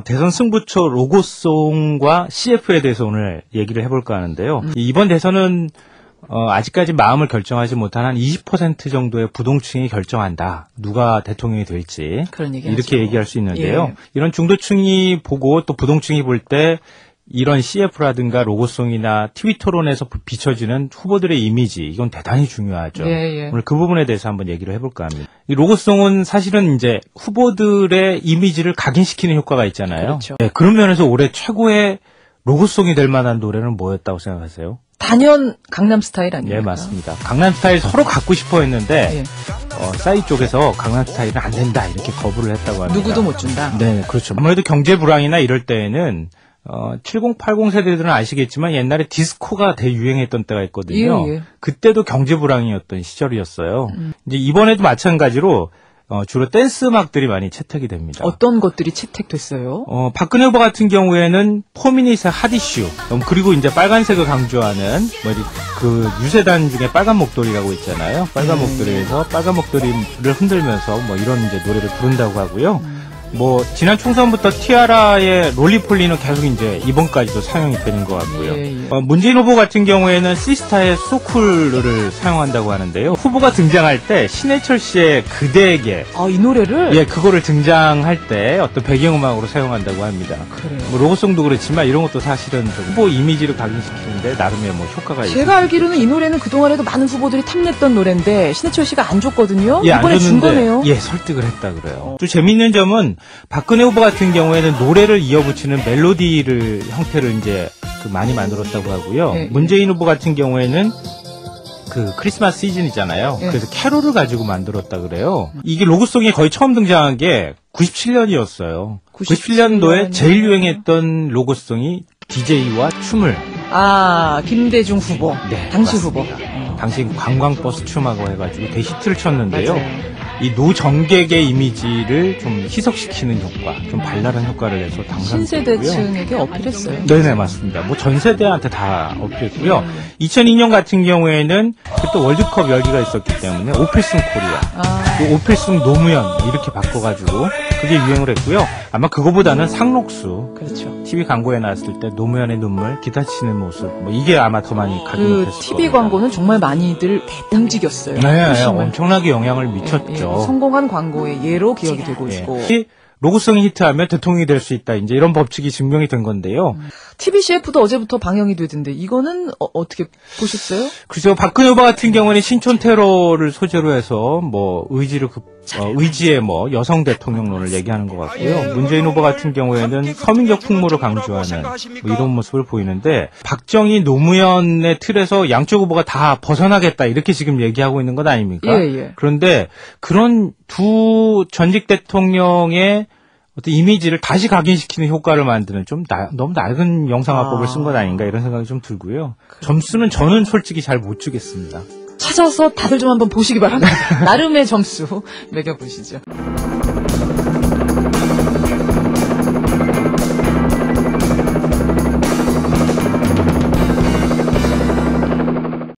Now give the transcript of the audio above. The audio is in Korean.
대선 승부처 로고송과 CF에 대해서 오늘 얘기를 해볼까 하는데요. 이번 대선은 아직까지 마음을 결정하지 못한 한 20% 정도의 부동층이 결정한다. 누가 대통령이 될지. 그런 얘기 이렇게 하죠. 얘기할 수 있는데요. 예. 이런 중도층이 보고 또 부동층이 볼 때 이런 CF라든가 로고송이나 TV 토론에서 비춰지는 후보들의 이미지, 이건 대단히 중요하죠. 예. 오늘 그 부분에 대해서 한번 얘기를 해볼까 합니다. 이 로고송은 사실은 이제 후보들의 이미지를 각인시키는 효과가 있잖아요. 그렇죠. 네, 그런 면에서 올해 최고의 로고송이 될 만한 노래는 뭐였다고 생각하세요? 단연 강남스타일 아닙니까? 예, 맞습니다. 강남스타일 서로 갖고 싶어 했는데, 예. 싸이 쪽에서 강남스타일은 안 된다, 이렇게 거부를 했다고 합니다. 누구도 못 준다? 네, 그렇죠. 아무래도 경제 불황이나 이럴 때에는, 70, 80 세대들은 아시겠지만 옛날에 디스코가 대유행했던 때가 있거든요. 예. 그때도 경제 불황이었던 시절이었어요. 이제 이번에도 마찬가지로, 주로 댄스 음악들이 많이 채택이 됩니다. 어떤 것들이 채택됐어요? 박근혜 후보 같은 경우에는 포미닛의 핫이슈, 그리고 이제 빨간색을 강조하는, 그 유세단 중에 빨간 목도리라고 있잖아요. 빨간 목도리에서 빨간 목도리를 흔들면서 이런 이제 노래를 부른다고 하고요. 지난 총선부터 티아라의 롤리폴리는 계속 이제 이번까지도 사용이 되는 것 같고요. 예. 문재인 후보 같은 경우에는 시스타의 소쿨을 사용한다고 하는데요. 후보가 등장할 때 신해철 씨의 그대에게. 이 노래를? 예, 그거를 등장할 때 어떤 배경음악으로 사용한다고 합니다. 그래요. 로고송도 그렇지만 이런 것도 사실은 후보 이미지를 각인시키는데 나름의 효과가 있어요. 제가 알기로는 이 노래는 그동안에도 많은 후보들이 탐냈던 노래인데 신해철 씨가 안 줬거든요. 예, 이번에 준 거네요. 예, 설득을 했다 그래요. 또 재미있는 점은 박근혜 후보 같은 경우에는 노래를 이어붙이는 멜로디를 형태를 이제 많이 만들었다고 하고요. 예. 문재인 후보 같은 경우에는 그 크리스마스 시즌이잖아요. 예. 그래서 캐롤을 가지고 만들었다 그래요. 이게 로고송이 거의 처음 등장한 게 97년이었어요. 97년도에 제일 유행했던 로고송이 DJ와 춤을. 김대중 후보. 네, 당시 맞습니다. 후보. 당시 관광버스 춤하고 해가지고 대히트를 쳤는데요. 맞아요. 이 노정객의 이미지를 좀 희석시키는 효과, 좀 발랄한 효과를 내서 당선됐고요. 신세대층에게 어필했어요. 네네, 맞습니다. 전 세대한테 다 어필했고요. 2002년 같은 경우에는 또 월드컵 열기가 있었기 때문에 오필승 코리아, 오필승 노무현 이렇게 바꿔가지고 그게 유행을 했고요. 아마 그거보다는 상록수, 그렇죠. TV 광고에 나왔을 때 노무현의 눈물, 기타 치는 모습, 이게 아마 더 많이 각인됐을 거예요. TV 광고는 정말 많이들 움직였어요. 네, 엄청나게 영향을 미쳤죠. 성공한 광고의 예로 기억이 되고 있고. 로고송이 히트하면 대통령이 될 수 있다. 이제 이런 법칙이 증명이 된 건데요. TV CF도 어제부터 방영이 되던데 이거는 어떻게 보셨어요? 그래서 박근혜 후보 같은 경우는 신촌 테러를 소재로 해서 의지의 여성 대통령론을 얘기하는 것 같고요. 문재인 후보 같은 경우에는 서민적 풍모를 강조하는 이런 모습을 보이는데 박정희 노무현의 틀에서 양쪽 후보가 다 벗어나겠다 이렇게 지금 얘기하고 있는 것 아닙니까? 예. 그런데 그런 두 전직 대통령의 어떤 이미지를 다시 각인시키는 효과를 만드는 너무 낡은 영상화법을 쓴 것 아닌가 이런 생각이 좀 들고요. 점수는 저는 솔직히 잘 못 주겠습니다. 찾아서 다들 좀 한번 보시기 바랍니다. 나름의 점수 매겨보시죠.